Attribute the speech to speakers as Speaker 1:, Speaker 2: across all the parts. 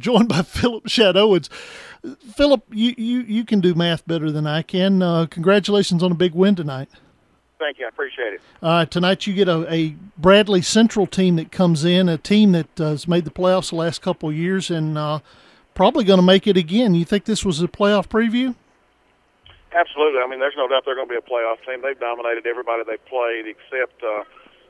Speaker 1: Joined by Phillip Shadowens. Phillip, you can do math better than I can. Congratulations on a big win tonight.
Speaker 2: Thank you. I appreciate it.
Speaker 1: Tonight you get a Bradley Central team that comes in, a team that has made the playoffs the last couple of years and probably going to make it again. You think this was a playoff preview?
Speaker 2: Absolutely. I mean, there's no doubt they're going to be a playoff team. They've dominated everybody they've played except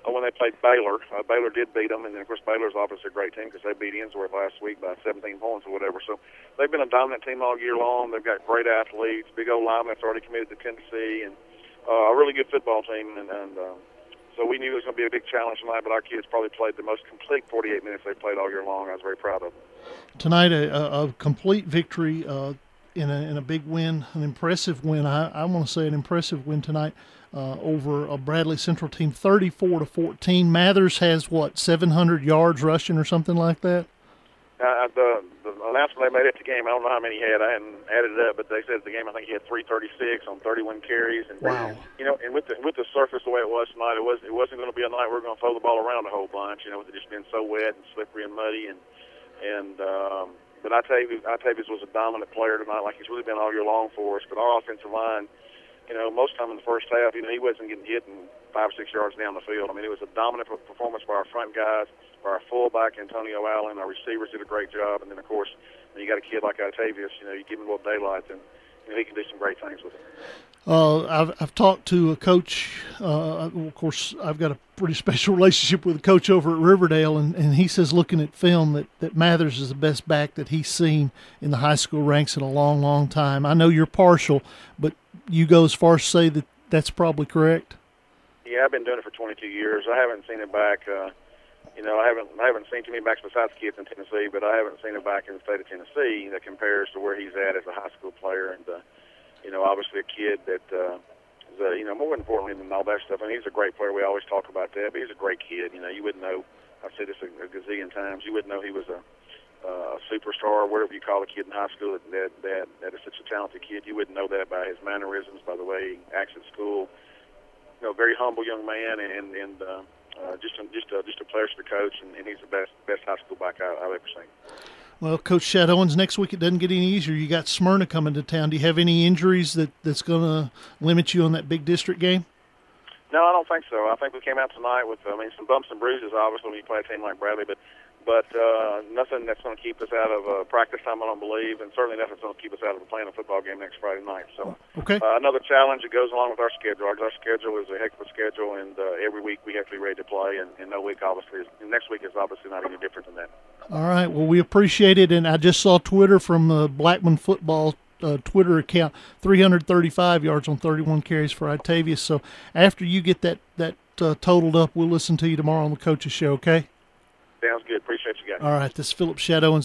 Speaker 2: when they played Baylor. Baylor did beat them, and then, of course, Baylor's obviously a great team because they beat Innsworth last week by 17 points or whatever. So they've been a dominant team all year long. They've got great athletes, big old linemen that's already committed to Tennessee, and a really good football team. And so we knew it was going to be a big challenge tonight, but our kids probably played the most complete 48 minutes they've played all year long. I was very proud of them.
Speaker 1: Tonight, a complete victory in a big win, an impressive win. I want to say an impressive win tonight over a Bradley Central team, 34-14. Mathers has, 700 yards rushing or something like that?
Speaker 2: The announcement they made at the game, I don't know how many he had. I hadn't added it up, but they said at the game I think he had 336 on 31 carries. And,
Speaker 1: wow.
Speaker 2: And with the surface the way it was tonight, it wasn't going to be a night we were going to throw the ball around a whole bunch, with it just being so wet and slippery and muddy. But Octavius was a dominant player tonight, like he's really been all year long for us. But our offensive line, most time in the first half, he wasn't getting hit 5 or 6 yards down the field. I mean, it was a dominant performance by our front guys, by our fullback, Antonio Allen. Our receivers did a great job. And then, of course, when you got a kid like Octavius, you give him a little daylight, and he can do some great things with it.
Speaker 1: I've talked to a coach. Of course, I've got a pretty special relationship with a coach over at Riverdale, and he says, looking at film, that Mathers is the best back that he's seen in the high school ranks in a long, long time. I know you're partial, but you go as far as to say that that's probably correct?
Speaker 2: Yeah, I've been doing it for 22 years. I haven't seen it back. I haven't seen too many backs besides kids in Tennessee, but I haven't seen it back in the state of Tennessee that compares to where he's at as a high school player. And obviously a kid that is, more importantly than all that stuff. I mean, he's a great player. We always talk about that, but he's a great kid. You wouldn't know. I've said this a gazillion times. You wouldn't know he was a superstar, or whatever you call a kid in high school that is such a talented kid. You wouldn't know that by his mannerisms, by the way he acts at school. Very humble young man, and just a pleasure to coach, and he's the best high school back I've ever seen.
Speaker 1: Well, Coach Shadowens, next week it doesn't get any easier. You got Smyrna coming to town. Do you have any injuries that's going to limit you on that big district game?
Speaker 2: No, I don't think so. I think we came out tonight with some bumps and bruises, obviously, when you play a team like Bradley, but nothing that's going to keep us out of practice time, I don't believe, and certainly nothing that's going to keep us out of playing a football game next Friday night. So,
Speaker 1: okay.
Speaker 2: Another challenge that goes along with our schedule. Our schedule is a heck of a schedule, and every week we have to be ready to play, and no week obviously next week is obviously not any different than that.
Speaker 1: All right. Well, we appreciate it, and I just saw Twitter from Blackman Football Twitter account, 335 yards on 31 carries for Octavius. So after you get that totaled up, we'll listen to you tomorrow on the Coach's Show, okay?
Speaker 2: Sounds good. Appreciate you guys.
Speaker 1: All right. This is Phillip Shadowens.